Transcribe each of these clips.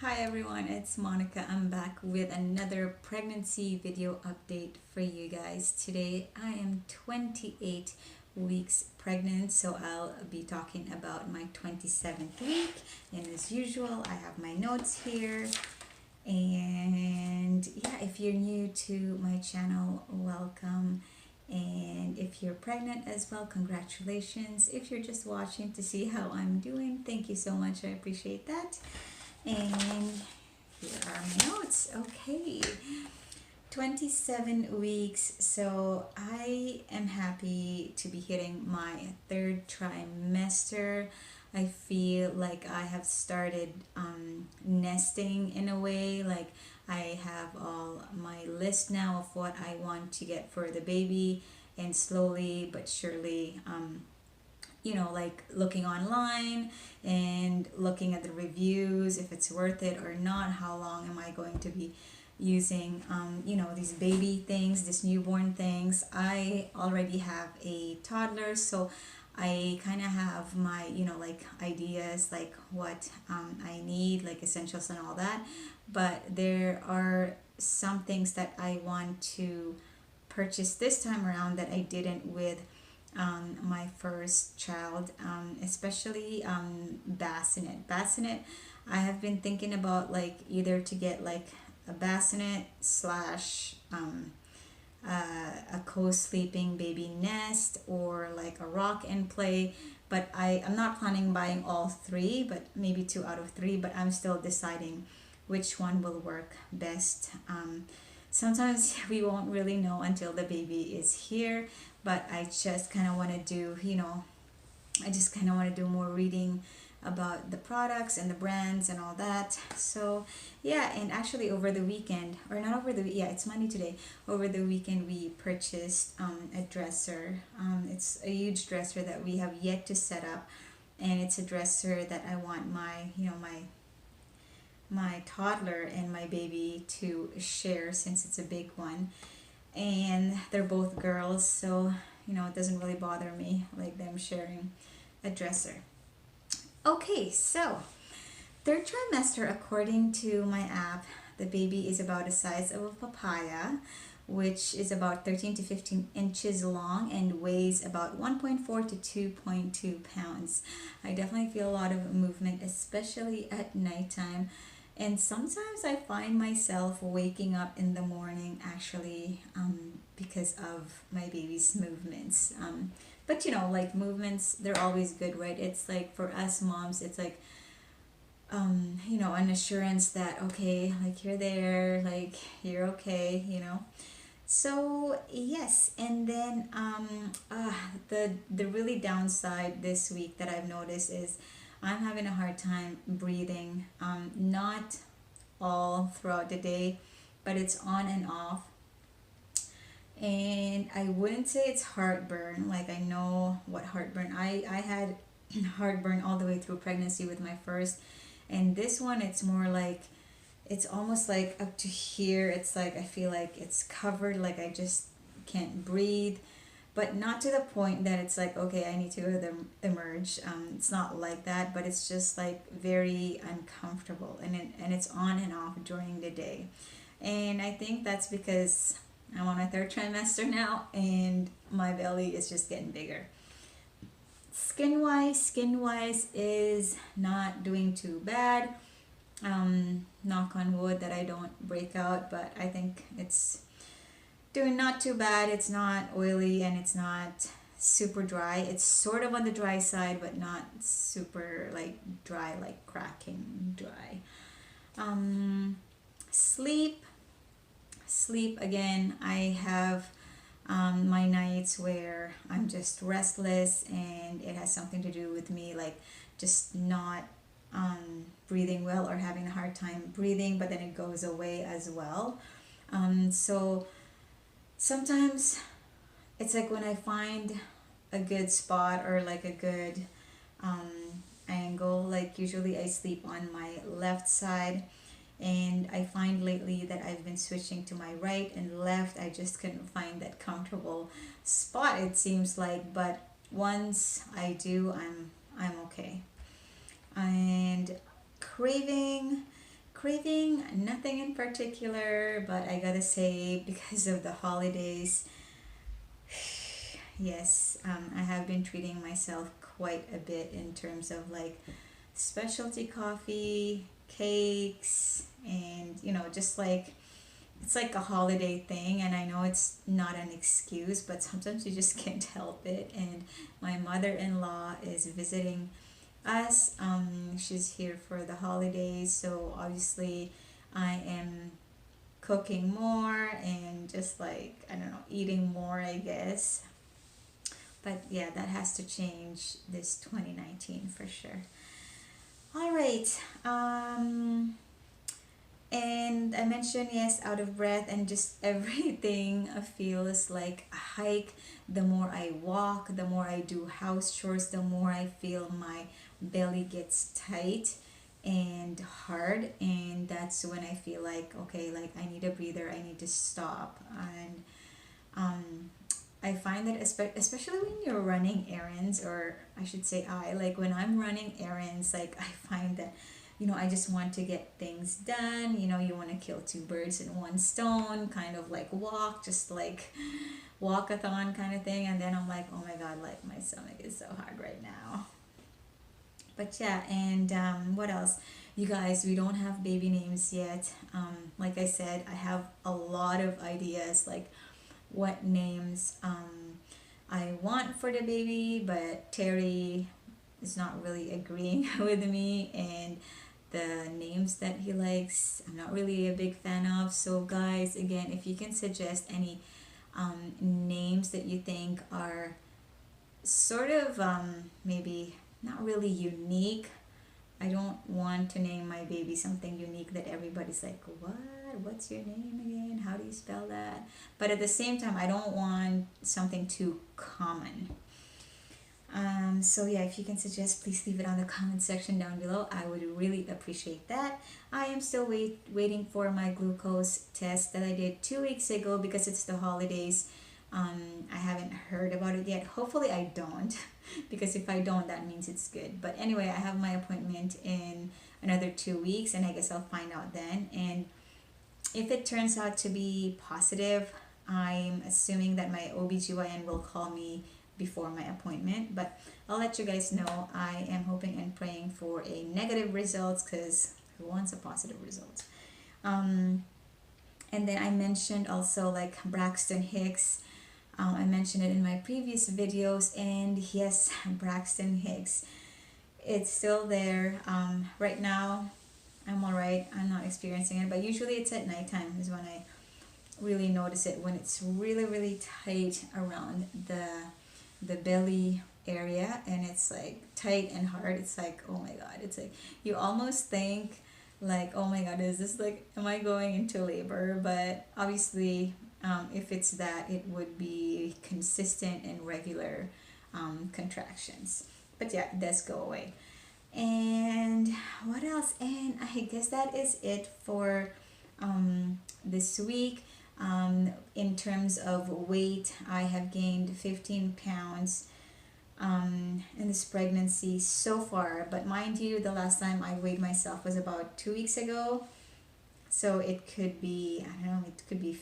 Hi everyone, it's Monica. I'm back with another pregnancy video update for you guys. Today I am 28 weeks pregnant, so I'll be talking about my 27th week. And as usual, I have my notes here. And yeah, if you're new to my channel, welcome. And if you're pregnant as well, congratulations. If you're just watching to see how I'm doing, thank you so much. I appreciate that. And here are my notes. Okay, 27 weeks. So I am happy to be hitting my third trimester. I feel like I have started nesting in a way. Like I have all my list now of what I want to get for the baby, and slowly but surely, like looking online and looking at the reviews, if it's worth it or not, how long am I going to be using, these baby things, these newborn things. I already have a toddler, so I kind of have my, ideas, like what I need, like essentials and all that. But there are some things that I want to purchase this time around that I didn't with my first child, especially bassinet. Bassinet, I have been thinking about like either to get like a bassinet slash a co-sleeping baby nest, or like a rock and play. But I'm not planning buying all three, but maybe two out of three. But I'm still deciding which one will work best. Sometimes we won't really know until the baby is here, but I just kind of want to do, I just kind of want to do more reading about the products and the brands and all that. So yeah, and actually over the weekend, or not over the, yeah, it's Monday today. Over the weekend we purchased a dresser. It's a huge dresser that we have yet to set up, and it's a dresser that I want my, my toddler and my baby to share, since it's a big one, and they're both girls, so it doesn't really bother me like them sharing a dresser. Okay, so third trimester, according to my app, the baby is about the size of a papaya, which is about 13 to 15 inches long and weighs about 1.4 to 2.2 pounds. I definitely feel a lot of movement, especially at nighttime. And sometimes I find myself waking up in the morning, actually, because of my baby's movements. But like movements, they're always good, right? It's like for us moms, it's like, an assurance that, okay, like you're there, like you're okay, So yes, and then the really downside this week that I've noticed is I'm having a hard time breathing. Not all throughout the day, but it's on and off. And I wouldn't say it's heartburn. Like I know what heartburn. I had heartburn all the way through pregnancy with my first, and this one it's more like it's almost like up to here. It's like I feel like it's covered, like I just can't breathe, but not to the point that it's like, okay, I need to go to the emerge. It's not like that, but it's just like very uncomfortable, and it's on and off during the day. And I think that's because I'm on my third trimester now, and my belly is just getting bigger. Skin wise is not doing too bad. Knock on wood that I don't break out, but I think it's doing not too bad. It's not oily and it's not super dry. It's sort of on the dry side, but not super like dry, like cracking dry. Um, sleep, sleep again. I have my nights where I'm just restless, and it has something to do with me like just not breathing well, or having a hard time breathing, but then it goes away as well. So sometimes it's like when I find a good spot, or like a good um, angle, like usually I sleep on my left side, and I find lately that I've been switching to my right and left. I just couldn't find that comfortable spot, it seems like, but once I do, I'm okay. And craving craving nothing in particular, but I gotta say, because of the holidays, yes, I have been treating myself quite a bit in terms of like specialty coffee, cakes, and just like it's like a holiday thing. And I know it's not an excuse, but sometimes you just can't help it. And my mother-in-law is visiting us. She's here for the holidays, so obviously I am cooking more and just like, I don't know, eating more, I guess. But yeah, that has to change this 2019 for sure. All right. And I mentioned, yes, out of breath, and just everything feels like a hike. The more I walk, the more I do house chores, the more I feel my belly gets tight and hard. And that's when I feel like, okay, like I need a breather, I need to stop. And um, I find that especially when you're running errands, or I should say like when I'm running errands, like I find that I just want to get things done. You want to kill two birds in one stone, kind of like walk, just like walkathon kind of thing. And then I'm like, oh my God, like my stomach is so hard right now. But yeah, and what else? You guys, we don't have baby names yet. Like I said, I have a lot of ideas, like what names I want for the baby, but Terry is not really agreeing with me, and the names that he likes, I'm not really a big fan of. So, guys, again, if you can suggest any names that you think are sort of maybe not really unique. I don't want to name my baby something unique that everybody's like, what? What's your name again? How do you spell that? But at the same time, I don't want something too common. So yeah, if you can suggest, please leave it on the comment section down below. I would really appreciate that. I am still waiting for my glucose test that I did 2 weeks ago because it's the holidays. I haven't heard about it yet. Hopefully I don't, because if I don't, that means it's good. But anyway, I have my appointment in another 2 weeks, and I guess I'll find out then. And if it turns out to be positive, I'm assuming that my OBGYN will call me before my appointment, but I'll let you guys know. I am hoping and praying for a negative results, because who wants a positive result? And then I mentioned also like Braxton Hicks. I mentioned it in my previous videos, and yes, Braxton Hicks, it's still there. Right now, I'm alright. I'm not experiencing it, but usually it's at nighttime is when I really notice it, when it's really, really tight around the belly area, and it's like tight and hard. It's like, oh my God, it's like you almost think like, oh my God, is this like, am I going into labor? But obviously, if it's that, it would be consistent and regular contractions. But yeah, it does go away. And what else? And I guess that is it for this week. In terms of weight, I have gained 15 pounds in this pregnancy so far. But mind you, the last time I weighed myself was about 2 weeks ago. So it could be, I don't know, it could be,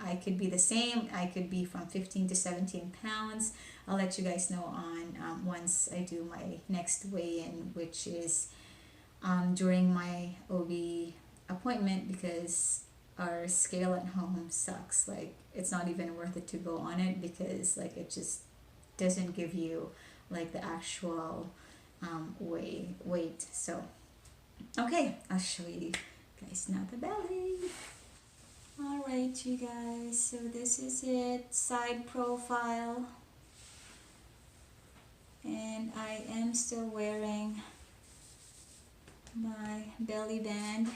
I could be the same. I could be from 15 to 17 pounds. I'll let you guys know on once I do my next weigh-in, which is during my OB appointment, because our scale at home sucks. Like, it's not even worth it to go on it, because like it just doesn't give you like the actual weight. So okay, I'll show you guys now the belly. All right, you guys, so this is it, side profile, and I am still wearing my belly band.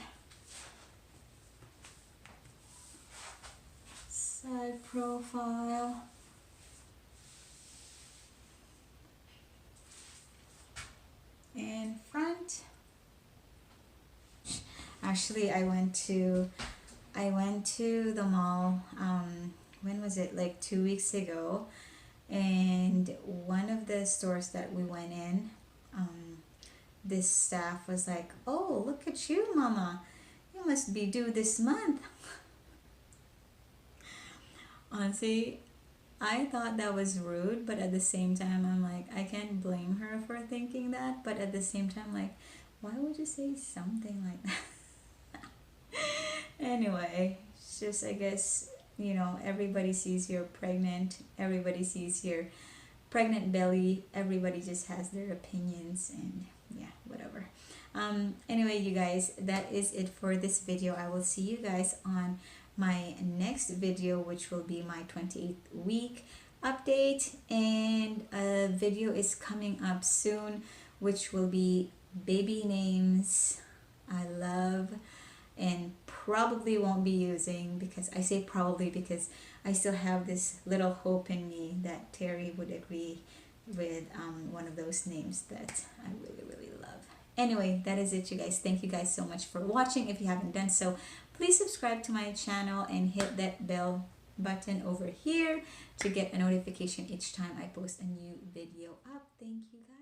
Side profile. And front. Actually, I went to the mall, when was it, like 2 weeks ago, and one of the stores that we went in, this staff was like, "Oh, look at you, Mama. You must be due this month." Honestly, I thought that was rude, but at the same time, I'm like, I can't blame her for thinking that. But at the same time, like, why would you say something like that? Anyway, it's just, I guess, everybody sees you're pregnant, everybody sees your pregnant belly, everybody just has their opinions, and yeah, whatever. Anyway, you guys, that is it for this video. I will see you guys on my next video, which will be my 28th week update, and a video is coming up soon, which will be baby names I love and probably won't be using, because I say probably because I still have this little hope in me that Terry would agree with one of those names that I really, really love. Anyway, that is it, you guys. Thank you guys so much for watching. If you haven't done so, please subscribe to my channel and hit that bell button over here to get a notification each time I post a new video up. Thank you, guys.